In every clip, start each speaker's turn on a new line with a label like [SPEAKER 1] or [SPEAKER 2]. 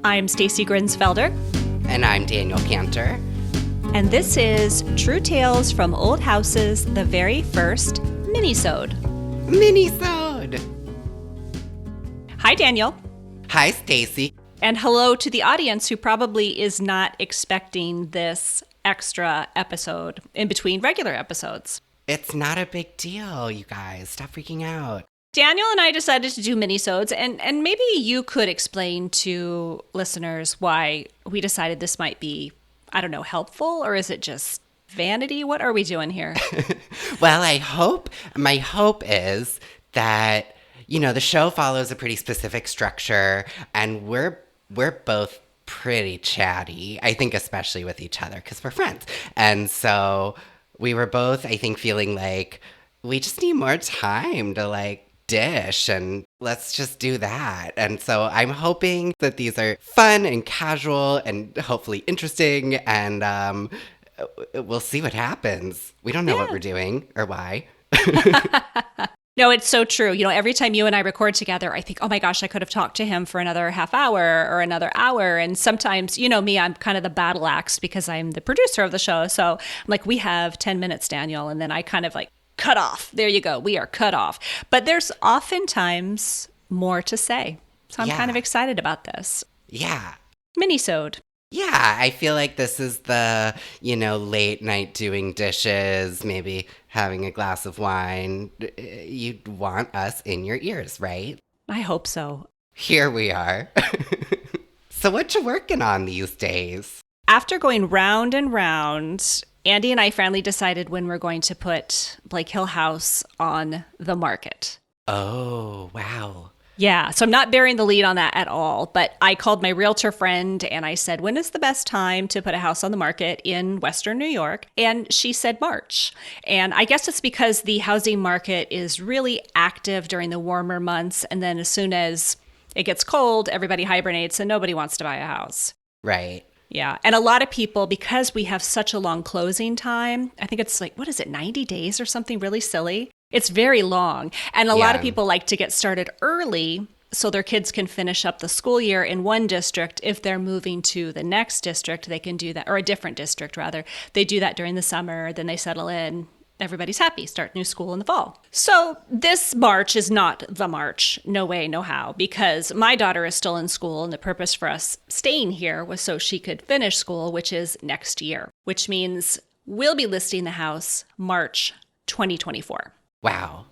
[SPEAKER 1] I'm Stacy Grinsfelder.
[SPEAKER 2] And I'm Daniel Cantor.
[SPEAKER 1] And this is True Tales from Old Houses, the very first Minisode.
[SPEAKER 2] Minisode!
[SPEAKER 1] Hi, Daniel.
[SPEAKER 2] Hi, Stacy.
[SPEAKER 1] And hello to the audience who probably is not expecting this extra episode in between regular episodes.
[SPEAKER 2] It's not a big deal, you guys. Stop freaking out.
[SPEAKER 1] Daniel and I decided to do minisodes, and maybe you could explain to listeners why we decided this might be, I don't know, helpful, or is it just vanity? What are we doing here?
[SPEAKER 2] Well, my hope is that, the show follows a pretty specific structure, and we're both pretty chatty, I think, especially with each other, because we're friends. And so we were both, I think, feeling like we just need more time to, dish, and let's just do that. And so I'm hoping that these are fun and casual and hopefully interesting, and we'll see what happens. We don't know what we're doing or why.
[SPEAKER 1] No, it's so true. Every time you and I record together, I think, oh my gosh, I could have talked to him for another half hour or another hour. And sometimes, me, I'm kind of the battle axe because I'm the producer of the show. So I'm like, we have 10 minutes, Daniel. And then I kind of cut off. There you go. We are cut off. But there's oftentimes more to say. So I'm kind of excited about this.
[SPEAKER 2] Yeah.
[SPEAKER 1] Minisode.
[SPEAKER 2] Yeah, I feel like this is the, late night doing dishes, maybe having a glass of wine. You'd want us in your ears, right?
[SPEAKER 1] I hope so.
[SPEAKER 2] Here we are. So what you working on these days?
[SPEAKER 1] After going round and round, Andy and I finally decided when we're going to put Blake Hill House on the market.
[SPEAKER 2] Oh, wow.
[SPEAKER 1] Yeah, so I'm not bearing the lead on that at all, but I called my realtor friend and I said, when is the best time to put a house on the market in Western New York? And she said March. And I guess it's because the housing market is really active during the warmer months. And then as soon as it gets cold, everybody hibernates and nobody wants to buy a house.
[SPEAKER 2] Right.
[SPEAKER 1] Yeah. And a lot of people, because we have such a long closing time, I think it's 90 days or something really silly. It's very long. And a lot of people like to get started early so their kids can finish up the school year in one district. If they're moving to the next district, they can do that, or a different district rather. They do that during the summer, then they settle in. Everybody's happy, start new school in the fall. So this March is not the March, no way, no how, because my daughter is still in school and the purpose for us staying here was so she could finish school, which is next year, which means we'll be listing the house March 2024.
[SPEAKER 2] Wow.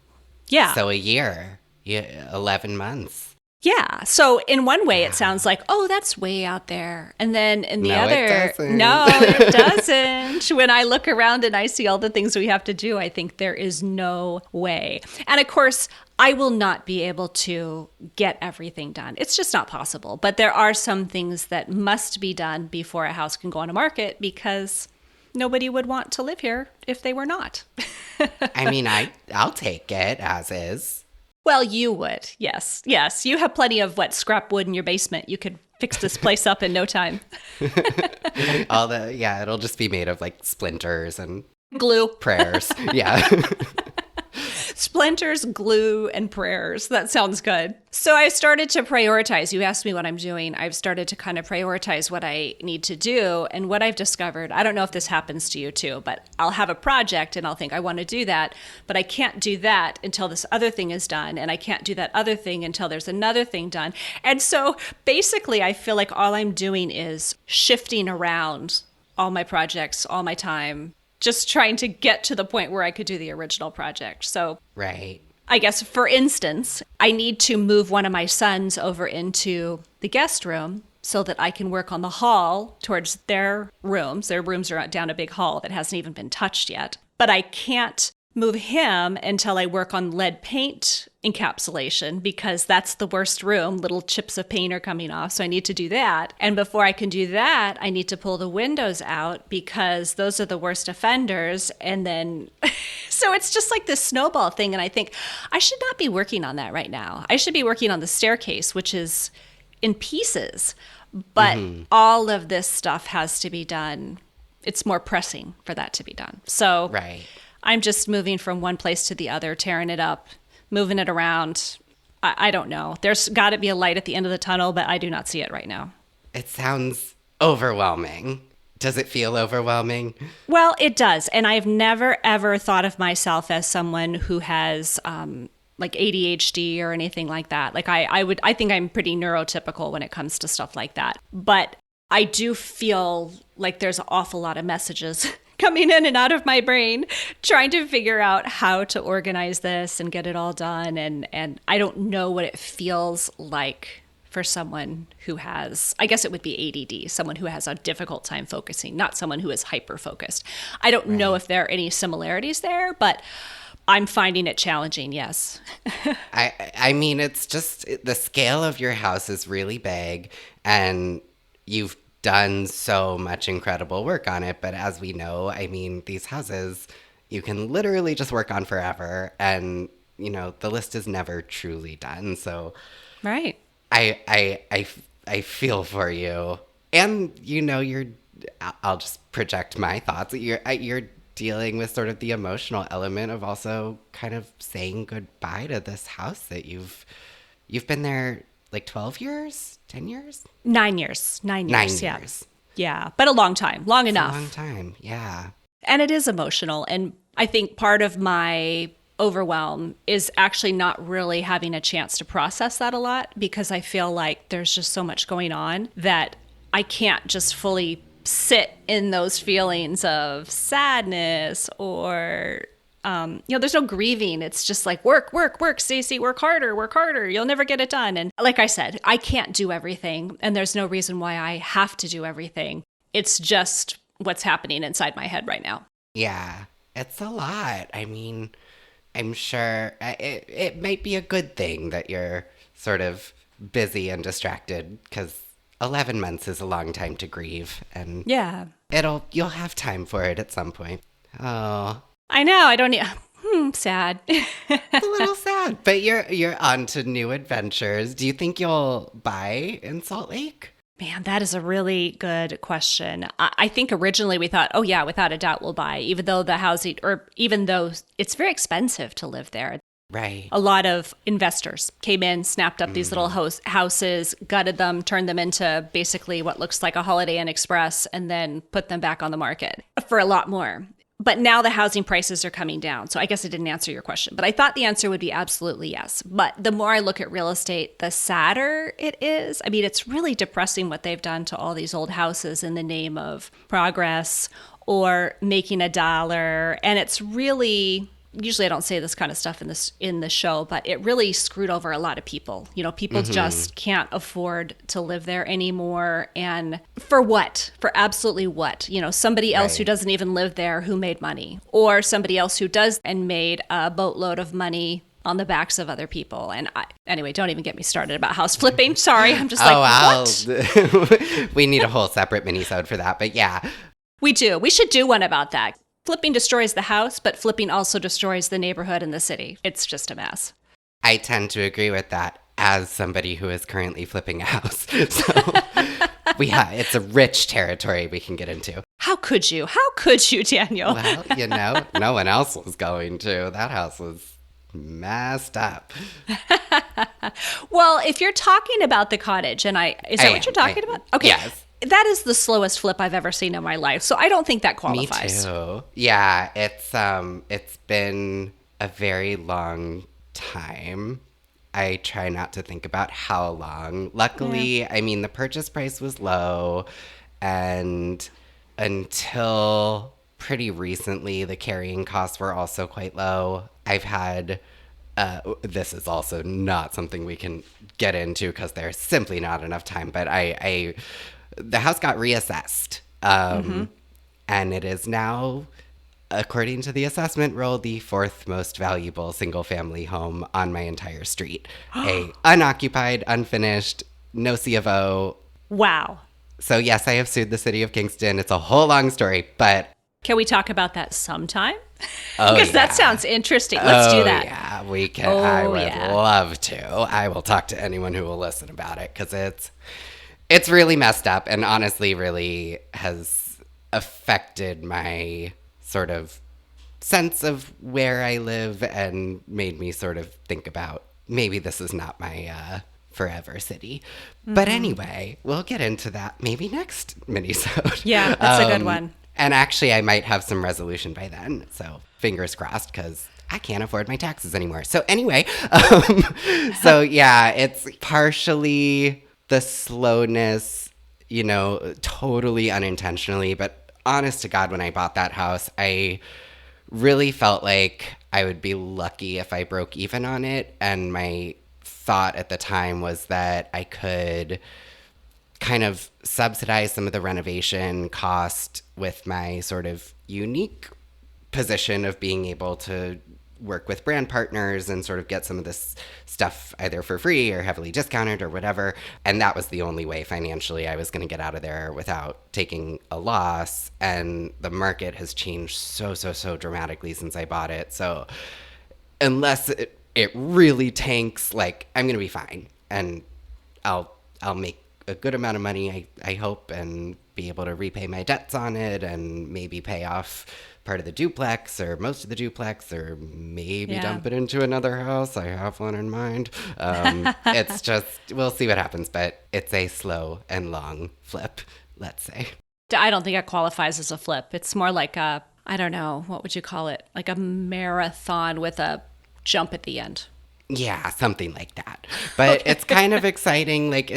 [SPEAKER 1] Yeah.
[SPEAKER 2] So a year, 11 months.
[SPEAKER 1] Yeah. So in one way, it sounds like, oh, that's way out there. And then in the other,
[SPEAKER 2] it doesn't.
[SPEAKER 1] No, it doesn't. When I look around and I see all the things we have to do, I think there is no way. And of course, I will not be able to get everything done. It's just not possible. But there are some things that must be done before a house can go on a market because nobody would want to live here if they were not.
[SPEAKER 2] I mean, I'll take it as is.
[SPEAKER 1] Well, you would. Yes. Yes. You have plenty of scrap wood in your basement. You could fix this place up in no time.
[SPEAKER 2] It'll just be made of splinters and
[SPEAKER 1] glue.
[SPEAKER 2] Prayers. Yeah.
[SPEAKER 1] Splinters, glue, and prayers. That sounds good. So I started to prioritize. You asked me what I'm doing. I've started to kind of prioritize what I need to do. And what I've discovered, I don't know if this happens to you too, but I'll have a project and I'll think I want to do that, but I can't do that until this other thing is done. And I can't do that other thing until there's another thing done. And so basically I feel like all I'm doing is shifting around all my projects, all my time, just trying to get to the point where I could do the original project. So
[SPEAKER 2] right.
[SPEAKER 1] I guess, for instance, I need to move one of my sons over into the guest room so that I can work on the hall towards their rooms. Their rooms are down a big hall that hasn't even been touched yet. But I can't move him until I work on lead paint encapsulation because that's the worst room. Little chips of paint are coming off. So I need to do that. And before I can do that, I need to pull the windows out because those are the worst offenders. And then, so it's just like this snowball thing. And I think I should not be working on that right now. I should be working on the staircase, which is in pieces. But all of this stuff has to be done. It's more pressing for that to be done. So
[SPEAKER 2] right.
[SPEAKER 1] I'm just moving from one place to the other, tearing it up, moving it around. I don't know. There's got to be a light at the end of the tunnel, but I do not see it right now.
[SPEAKER 2] It sounds overwhelming. Does it feel overwhelming?
[SPEAKER 1] Well, it does. And I've never, ever thought of myself as someone who has like ADHD or anything like that. Like I think I'm pretty neurotypical when it comes to stuff like that. But I do feel like there's an awful lot of messages coming in and out of my brain trying to figure out how to organize this and get it all done. And I don't know what it feels like for someone who has, I guess it would be ADD, someone who has a difficult time focusing, not someone who is hyper focused. I don't know if there are any similarities there, but I'm finding it challenging, yes.
[SPEAKER 2] I mean, it's just the scale of your house is really big, and you've done so much incredible work on it. But as we know, I mean, these houses you can literally just work on forever, and you know the list is never truly done. So,
[SPEAKER 1] Right.
[SPEAKER 2] I feel for you, and you know I'll just project my thoughts. You're dealing with sort of the emotional element of also kind of saying goodbye to this house that you've been there like 12 years, 10 years,
[SPEAKER 1] 9 years, 9 years,
[SPEAKER 2] 9
[SPEAKER 1] yeah.
[SPEAKER 2] years.
[SPEAKER 1] Yeah, but a long time, long enough.
[SPEAKER 2] A long time, yeah.
[SPEAKER 1] And it is emotional. And I think part of my overwhelm is actually not really having a chance to process that a lot, because I feel like there's just so much going on that I can't just fully sit in those feelings of sadness or, there's no grieving. It's just like work, Stacy, work harder. You'll never get it done. And like I said, I can't do everything. And there's no reason why I have to do everything. It's just what's happening inside my head right now.
[SPEAKER 2] Yeah, it's a lot. I mean, I'm sure it might be a good thing that you're sort of busy and distracted, because 11 months is a long time to grieve, and
[SPEAKER 1] Yeah.
[SPEAKER 2] you'll have time for it at some point. Oh,
[SPEAKER 1] I know. I don't need. Sad.
[SPEAKER 2] it's a little sad, but you're on to new adventures. Do you think you'll buy in Salt Lake?
[SPEAKER 1] Man, that is a really good question. I think originally we thought, oh yeah, without a doubt we'll buy, even though even though it's very expensive to live there.
[SPEAKER 2] Right.
[SPEAKER 1] A lot of investors came in, snapped up these little houses, gutted them, turned them into basically what looks like a Holiday Inn Express, and then put them back on the market for a lot more. But now the housing prices are coming down. So I guess I didn't answer your question, but I thought the answer would be absolutely yes. But the more I look at real estate, the sadder it is. I mean, it's really depressing what they've done to all these old houses in the name of progress or making a dollar. And it's really, usually I don't say this kind of stuff in the show, but it really screwed over a lot of people. You know, people just can't afford to live there anymore. And for what? For absolutely what? You know, somebody else who doesn't even live there who made money, or somebody else who does and made a boatload of money on the backs of other people. And anyway, don't even get me started about house flipping. Sorry, I'm just what?
[SPEAKER 2] We need a whole separate minisode for that, but yeah.
[SPEAKER 1] We do. We should do one about that. Flipping destroys the house, but flipping also destroys the neighborhood and the city. It's just a mess.
[SPEAKER 2] I tend to agree with that as somebody who is currently flipping a house. So it's a rich territory we can get into.
[SPEAKER 1] How could you? How could you, Daniel?
[SPEAKER 2] Well, you know, no one else was going to. That house was messed up.
[SPEAKER 1] Well, if you're talking about the cottage, is that what you're talking about? Okay.
[SPEAKER 2] Yes.
[SPEAKER 1] That is the slowest flip I've ever seen in my life. So I don't think that qualifies.
[SPEAKER 2] Me too. Yeah, it's been a very long time. I try not to think about how long. Luckily, I mean, the purchase price was low, and until pretty recently, the carrying costs were also quite low. I've had this is also not something we can get into because there's simply not enough time, but the house got reassessed, and it is now, according to the assessment roll, the fourth most valuable single-family home on my entire street. A unoccupied, unfinished, no C of O.
[SPEAKER 1] Wow.
[SPEAKER 2] So yes, I have sued the city of Kingston. It's a whole long story, but...
[SPEAKER 1] Can we talk about that sometime?
[SPEAKER 2] Oh,
[SPEAKER 1] because that sounds interesting. Let's do that.
[SPEAKER 2] Yeah, we can. I would love to. I will talk to anyone who will listen about it, because it's really messed up, and honestly really has affected my sort of sense of where I live and made me sort of think about maybe this is not my Forever City. But anyway, we'll get into that maybe next minisode.
[SPEAKER 1] Yeah, that's a good one.
[SPEAKER 2] And actually, I might have some resolution by then. So fingers crossed, because I can't afford my taxes anymore. So anyway, so yeah, it's partially the slowness, you know, totally unintentionally. But honest to God, when I bought that house, I really felt like I would be lucky if I broke even on it. And my thought at the time was that I could kind of subsidize some of the renovation cost with my sort of unique position of being able to work with brand partners and sort of get some of this stuff either for free or heavily discounted or whatever. And that was the only way financially I was going to get out of there without taking a loss. And the market has changed so dramatically since I bought it. So unless it really tanks, like, I'm going to be fine. And I'll make a good amount of money, I hope, and be able to repay my debts on it and maybe pay off part of the duplex or most of the duplex, or maybe dump it into another house. I have one in mind. It's just, we'll see what happens, but it's a slow and long flip, let's say.
[SPEAKER 1] I don't think it qualifies as a flip. It's more like a, I don't know, what would you call it? Like a marathon with a jump at the end.
[SPEAKER 2] Yeah, something like that. But it's kind of exciting. Like,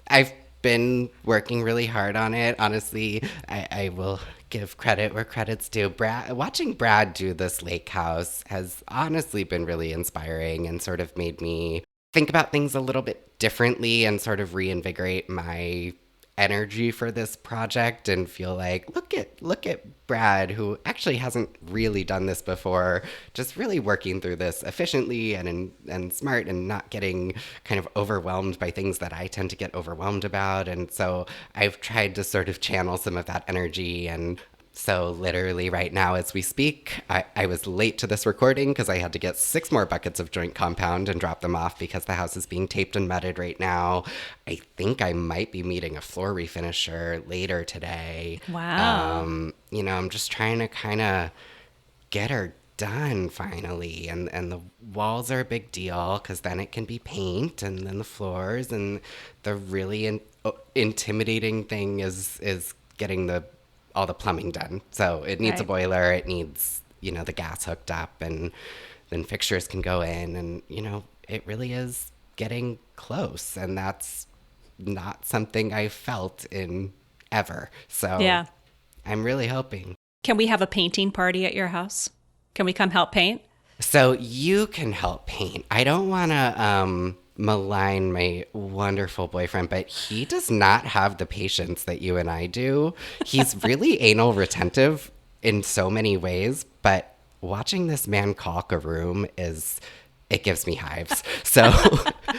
[SPEAKER 2] I've been working really hard on it. Honestly, I will give credit where credit's due. Watching Brad do this lake house has honestly been really inspiring and sort of made me think about things a little bit differently and sort of reinvigorate my energy for this project and feel like, look at Brad, who actually hasn't really done this before, just really working through this efficiently and smart and not getting kind of overwhelmed by things that I tend to get overwhelmed about. And so I've tried to sort of channel some of that energy. And so literally right now as we speak, I was late to this recording because I had to get 6 more buckets of joint compound and drop them off because the house is being taped and mudded right now. I think I might be meeting a floor refinisher later today.
[SPEAKER 1] Wow.
[SPEAKER 2] You know, I'm just trying to kind of get her done finally. And the walls are a big deal because then it can be paint, and then the floors, and the really intimidating thing is getting all the plumbing done. So it needs a boiler, it needs, you know, the gas hooked up, and then fixtures can go in, and, you know, it really is getting close, and that's not something I felt in ever. So yeah, I'm really hoping.
[SPEAKER 1] Can we have a painting party at your house? Can we come help paint?
[SPEAKER 2] So you can help paint. I don't want to malign my wonderful boyfriend, but he does not have the patience that you and I do. He's really anal retentive in so many ways, but watching this man caulk a room it gives me hives. So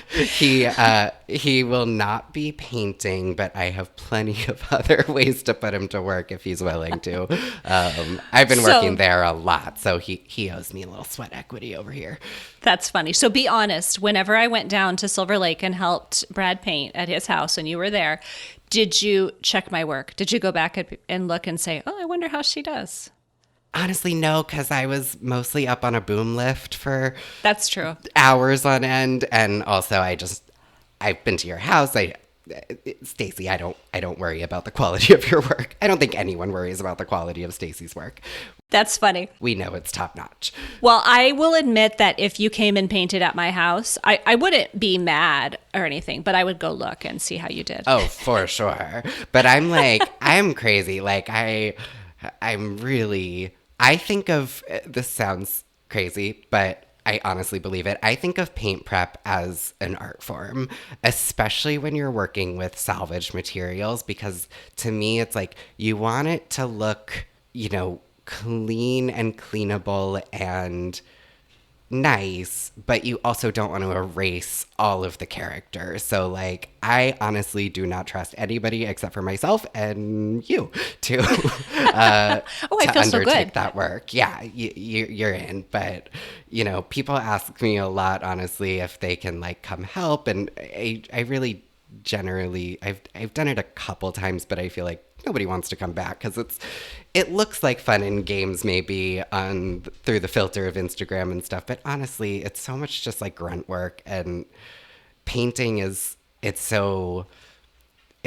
[SPEAKER 2] he will not be painting, but I have plenty of other ways to put him to work if he's willing to. I've been working there a lot, so he owes me a little sweat equity over here.
[SPEAKER 1] That's funny. So be honest, whenever I went down to Silver Lake and helped Brad paint at his house and you were there, did you check my work? Did you go back and look and say, oh, I wonder how she does?
[SPEAKER 2] Honestly, no, because I was mostly up on a boom lift for
[SPEAKER 1] that's true
[SPEAKER 2] hours on end, and also I've been to your house. Stacy, I don't worry about the quality of your work. I don't think anyone worries about the quality of Stacy's work.
[SPEAKER 1] That's funny.
[SPEAKER 2] We know it's top notch.
[SPEAKER 1] Well, I will admit that if you came and painted at my house, I wouldn't be mad or anything, but I would go look and see how you did.
[SPEAKER 2] Oh, for sure. But I'm like, I'm crazy. Like I think of, this sounds crazy, but I honestly believe it. I think of paint prep as an art form, especially when you're working with salvaged materials, because to me, it's like you want it to look, you know, clean and cleanable and nice, but you also don't want to erase all of the character. So like, I honestly do not trust anybody except for myself and you to
[SPEAKER 1] I feel so good.
[SPEAKER 2] undertake that work. Yeah, you're in. But you know, people ask me a lot, honestly, if they can like come help, and I really generally I've done it a couple times, but I feel like nobody wants to come back because it looks like fun in games maybe through the filter of Instagram and stuff, but honestly it's so much just like grunt work, and painting it's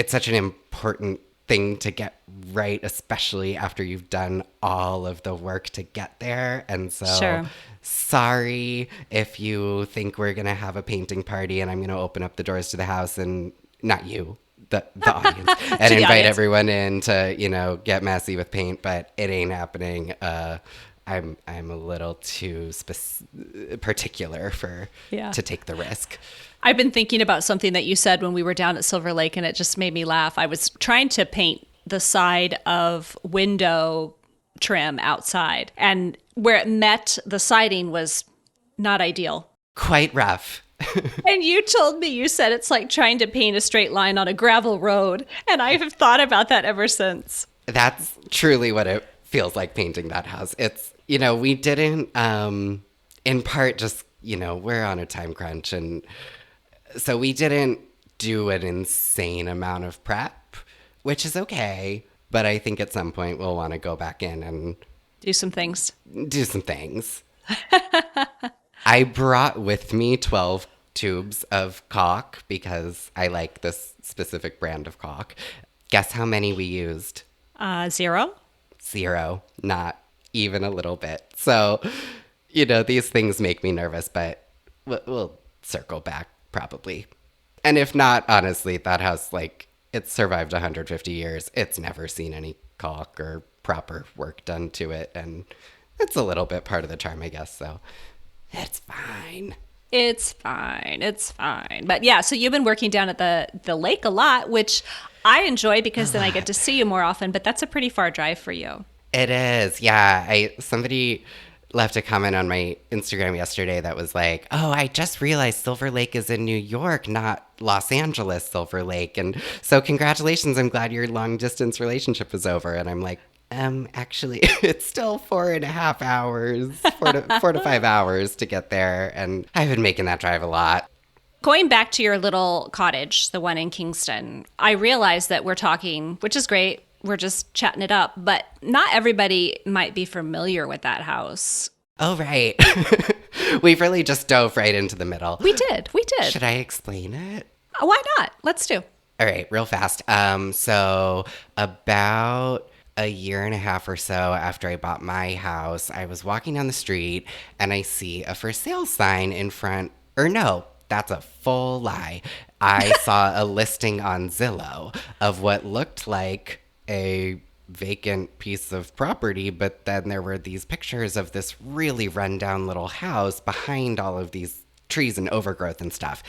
[SPEAKER 2] such an important thing to get right, especially after you've done all of the work to get there. And so,
[SPEAKER 1] Sure.
[SPEAKER 2] sorry if you think we're going to have a painting party and I'm going to open up the doors to the house and not you, the audience, and invite
[SPEAKER 1] audience.
[SPEAKER 2] everyone in to, get messy with paint, but it ain't happening. I'm a little too particular
[SPEAKER 1] Yeah.
[SPEAKER 2] to take the risk.
[SPEAKER 1] I've been thinking about something that you said when we were down at Silver Lake, and it just made me laugh. I was trying to paint the side of window trim outside, and where it met the siding was not ideal.
[SPEAKER 2] Quite rough.
[SPEAKER 1] And you told me, you said it's like trying to paint a straight line on a gravel road, and I have thought about that ever since.
[SPEAKER 2] That's truly what it feels like painting that house. It's, we didn't, in part just, we're on a time crunch, and so we didn't do an insane amount of prep, which is okay. But I think at some point we'll want to go back in and
[SPEAKER 1] Do some things.
[SPEAKER 2] do some things. I brought with me 12 tubes of caulk because I like this specific brand of caulk. Guess how many we used?
[SPEAKER 1] 0?
[SPEAKER 2] 0, not even a little bit. So, these things make me nervous, but we'll circle back probably. And if not, honestly, that house, it's survived 150 years. It's never seen any caulk or proper work done to it. And it's a little bit part of the charm, I guess. So it's fine.
[SPEAKER 1] It's fine. It's fine. But yeah, so you've been working down at the lake a lot, which I enjoy because then I get to see you more often, but that's a pretty far drive for you.
[SPEAKER 2] It is. Yeah. Somebody left a comment on my Instagram yesterday that was like, oh, I just realized Silver Lake is in New York, not Los Angeles Silver Lake. And so congratulations. I'm glad your long distance relationship is over. And I'm like, actually, it's still 4.5 hours, 4 to 5 hours to get there. And I've been making that drive a lot.
[SPEAKER 1] Going back to your little cottage, the one in Kingston, I realize that we're talking, which is great. We're just chatting it up, but not everybody might be familiar with that house.
[SPEAKER 2] Oh, right. We've really just dove right into the middle.
[SPEAKER 1] We did.
[SPEAKER 2] Should I explain it?
[SPEAKER 1] Why not? Let's do.
[SPEAKER 2] All right, real fast. So about a year and a half or so after I bought my house, I was walking down the street and I see a for sale sign in front, or no, that's a full lie. I saw a listing on Zillow of what looked like a vacant piece of property, but then there were these pictures of this really rundown little house behind all of these trees and overgrowth and stuff.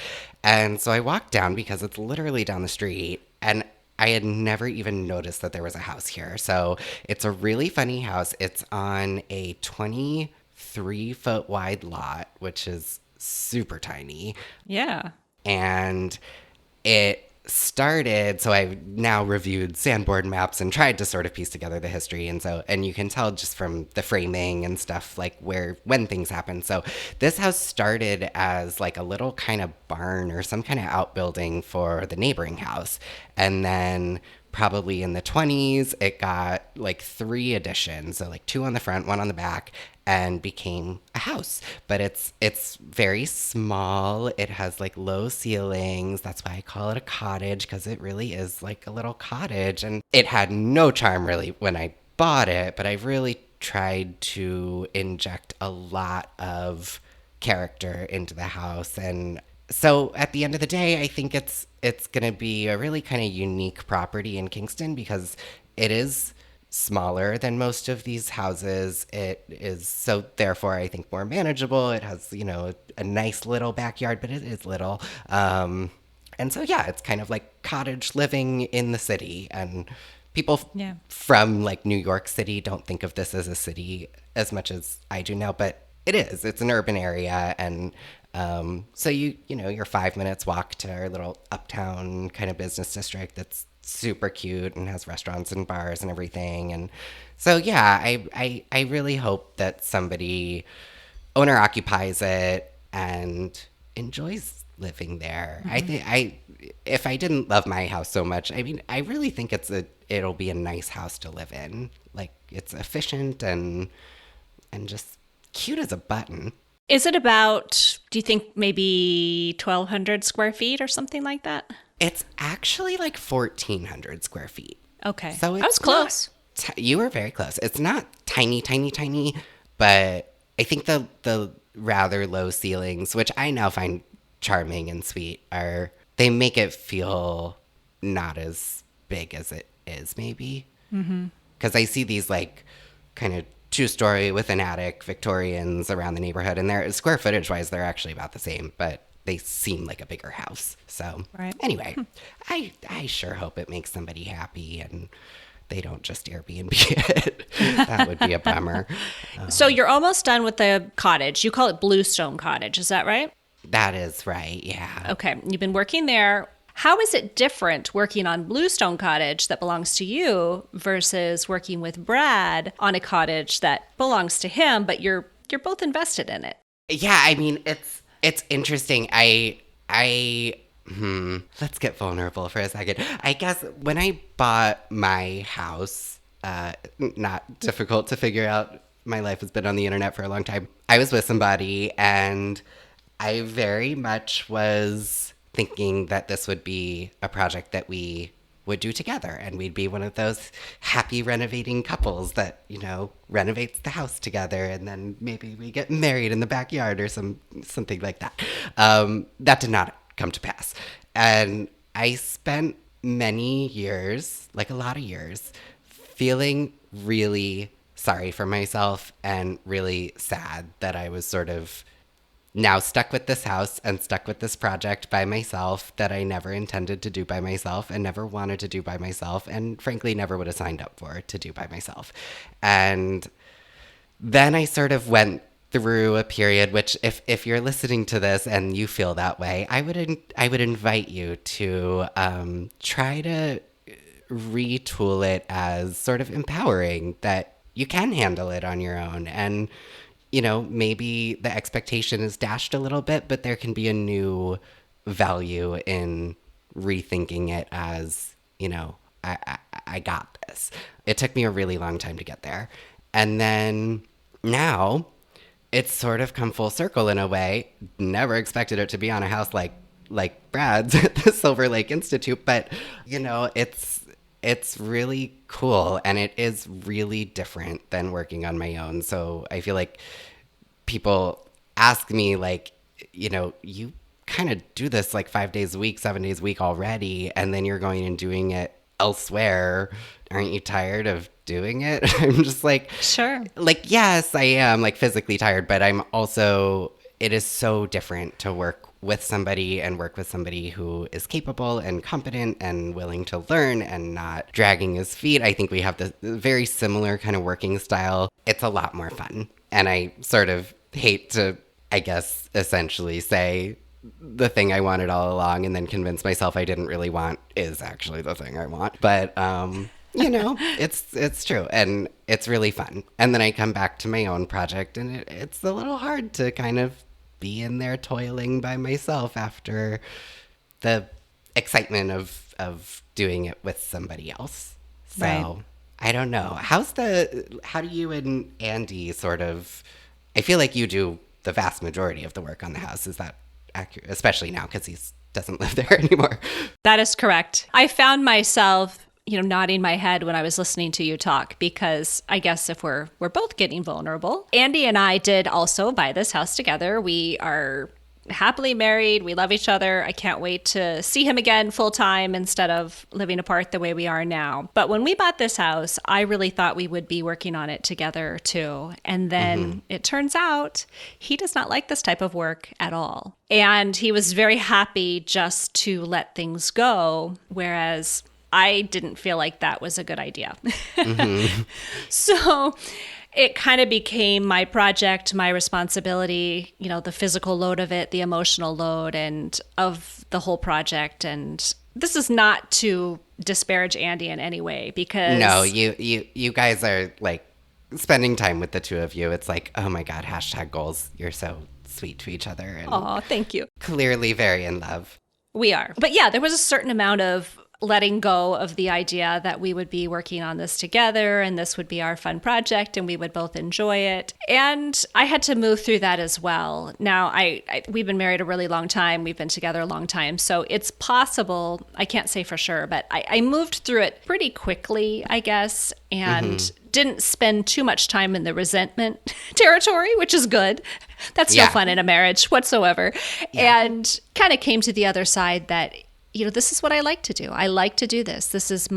[SPEAKER 2] And so I walked down because it's literally down the street, and I had never even noticed that there was a house here. So it's a really funny house. It's on a 23-foot wide lot, which is super tiny.
[SPEAKER 1] Yeah.
[SPEAKER 2] And it started, so I've now reviewed sandboard maps and tried to sort of piece together the history, and you can tell just from the framing and stuff when things happen. So this house started as like a little kind of barn or some kind of outbuilding for the neighboring house, and then probably in the 20s it got like 3 additions, so like 2 on the front, 1 on the back, and became a house. But it's very small. It has like low ceilings. That's why I call it a cottage, because it really is like a little cottage. And it had no charm really when I bought it, but I've really tried to inject a lot of character into the house. And so at the end of the day, I think it's going to be a really kind of unique property in Kingston because it is smaller than most of these houses. It is, so therefore I think more manageable. It has, a nice little backyard, but it is little. And so, yeah, it's kind of like cottage living in the city. And people from like New York City don't think of this as a city as much as I do now, but it is. It's an urban area. And so you're 5 minutes walk to our little uptown kind of business district that's super cute and has restaurants and bars and everything. And so, yeah, I really hope that somebody owner occupies it and enjoys living there. Mm-hmm. If I didn't love my house so much, I mean, I really think it'll be a nice house to live in. Like, it's efficient and just cute as a button.
[SPEAKER 1] Is it about, do you think maybe 1,200 square feet or something like that?
[SPEAKER 2] It's actually like 1,400 square feet.
[SPEAKER 1] Okay.
[SPEAKER 2] So
[SPEAKER 1] I was close.
[SPEAKER 2] You were very close. It's not tiny, tiny, tiny, but I think the rather low ceilings, which I now find charming and sweet, they make it feel not as big as it is, maybe. Because I see these like kind of 2-story with an attic Victorians around the neighborhood, and they're square footage wise, they're actually about the same, but they seem like a bigger house. So
[SPEAKER 1] Right.
[SPEAKER 2] anyway, I sure hope it makes somebody happy and they don't just Airbnb it. That would be a bummer.
[SPEAKER 1] So you're almost done with the cottage. You call it Blue Stone Cottage. Is that right?
[SPEAKER 2] That is right. Yeah.
[SPEAKER 1] Okay. You've been working there. How is it different working on Blue Stone Cottage that belongs to you versus working with Brad on a cottage that belongs to him, but you're both invested in it?
[SPEAKER 2] Yeah, I mean, it's interesting. Let's get vulnerable for a second. I guess when I bought my house, not difficult to figure out. My life has been on the internet for a long time. I was with somebody, and I very much was thinking that this would be a project that we would do together, and we'd be one of those happy renovating couples that, renovates the house together, and then maybe we get married in the backyard or something like that. That did not come to pass. And I spent many years, like a lot of years, feeling really sorry for myself and really sad that I was sort of now stuck with this house and stuck with this project by myself that I never intended to do by myself and never wanted to do by myself and frankly never would have signed up for to do by myself. And then I sort of went through a period which if you're listening to this and you feel that way, I would invite you to try to retool it as sort of empowering that you can handle it on your own. And maybe the expectation is dashed a little bit, but there can be a new value in rethinking it as, I got this. It took me a really long time to get there. And then now it's sort of come full circle in a way. Never expected it to be on a house like Brad's at the Silver Lake Institute, but, it's really cool, and it is really different than working on my own. So I feel like people ask me, like, you kind of do this like 5 days a week, 7 days a week already, and then you're going and doing it elsewhere. Aren't you tired of doing it? I'm just like,
[SPEAKER 1] Sure.
[SPEAKER 2] like, yes, I am like physically tired, but I'm also, it is so different to work with somebody and work with somebody who is capable and competent and willing to learn and not dragging his feet. I think we have this very similar kind of working style. It's a lot more fun. And I sort of hate to, I guess, essentially say the thing I wanted all along and then convince myself I didn't really want is actually the thing I want. But, it's true. And it's really fun. And then I come back to my own project and it's a little hard to kind of be in there toiling by myself after the excitement of doing it with somebody else. So
[SPEAKER 1] Right.
[SPEAKER 2] I don't know. How do you and Andy sort of, I feel like you do the vast majority of the work on the house. Is that accurate? Especially now because he doesn't live there anymore.
[SPEAKER 1] That is correct. I found myself, nodding my head when I was listening to you talk, because I guess if we're both getting vulnerable. Andy and I did also buy this house together. We are happily married. We love each other. I can't wait to see him again full time instead of living apart the way we are now. But when we bought this house, I really thought we would be working on it together too. And then it turns out he does not like this type of work at all. And he was very happy just to let things go, whereas I didn't feel like that was a good idea. So it kind of became my project, my responsibility, the physical load of it, the emotional load and of the whole project. And this is not to disparage Andy in any way, because
[SPEAKER 2] No, you guys are like spending time with the two of you. It's like, oh my God, #goals. You're so sweet to each other and
[SPEAKER 1] Aw, thank you.
[SPEAKER 2] clearly very in love.
[SPEAKER 1] We are. But yeah, there was a certain amount of letting go of the idea that we would be working on this together and this would be our fun project and we would both enjoy it. And I had to move through that as well. Now, we've been married a really long time. We've been together a long time. So it's possible, I can't say for sure, but I moved through it pretty quickly, I guess, and didn't spend too much time in the resentment territory, which is good. That's no fun in a marriage whatsoever. Yeah. And kind of came to the other side that, this is what I like to do. I like to do this. It's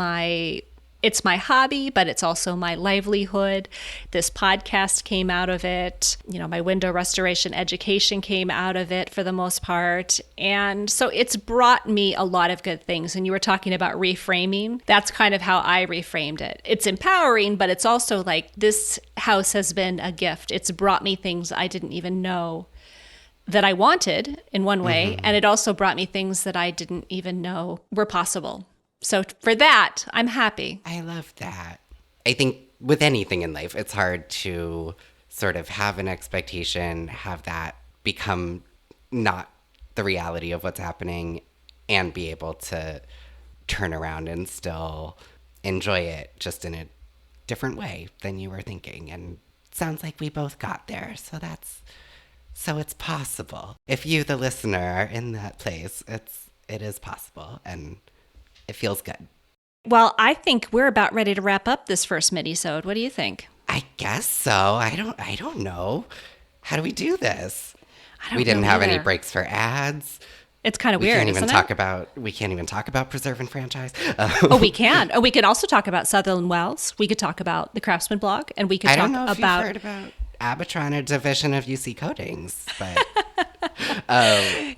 [SPEAKER 1] my hobby, but it's also my livelihood. This podcast came out of it. My window restoration education came out of it for the most part. And so it's brought me a lot of good things. And you were talking about reframing. That's kind of how I reframed it. It's empowering, but it's also like this house has been a gift. It's brought me things I didn't even know that I wanted in one way. And it also brought me things that I didn't even know were possible. So for that, I'm happy.
[SPEAKER 2] I love that. I think with anything in life, it's hard to sort of have an expectation, have that become not the reality of what's happening, and be able to turn around and still enjoy it just in a different way than you were thinking. And it sounds like we both got there. So it's possible. If you, the listener, are in that place, it is possible, and it feels good.
[SPEAKER 1] Well, I think we're about ready to wrap up this first minisode. What do you think?
[SPEAKER 2] I guess so. I don't know. How do we do this? We didn't
[SPEAKER 1] know
[SPEAKER 2] have
[SPEAKER 1] either.
[SPEAKER 2] any breaks for ads.
[SPEAKER 1] It's kind of weird,
[SPEAKER 2] We
[SPEAKER 1] isn't
[SPEAKER 2] can't even talk about Preserve and Franchise.
[SPEAKER 1] Oh, we can. Oh, we could also talk about Sutherland Wells. We could talk about the Craftsman blog, and we could talk
[SPEAKER 2] I don't know if
[SPEAKER 1] about.
[SPEAKER 2] you've heard about Abatron, a division of UC Coatings, but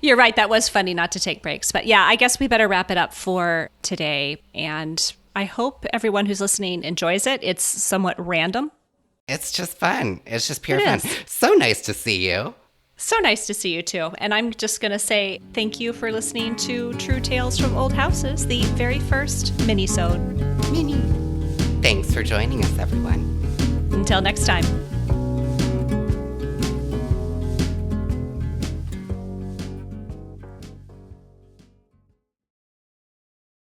[SPEAKER 1] You're right. That was funny not to take breaks. But yeah, I guess we better wrap it up for today. And I hope everyone who's listening enjoys it. It's somewhat random.
[SPEAKER 2] it's just fun. It's just pure
[SPEAKER 1] It
[SPEAKER 2] fun.
[SPEAKER 1] is.
[SPEAKER 2] So nice to see you.
[SPEAKER 1] So nice to see you too. And I'm just going to say thank you for listening to True Tales from Old Houses, the very first minisode.
[SPEAKER 2] Thanks for joining us, everyone.
[SPEAKER 1] Until next time.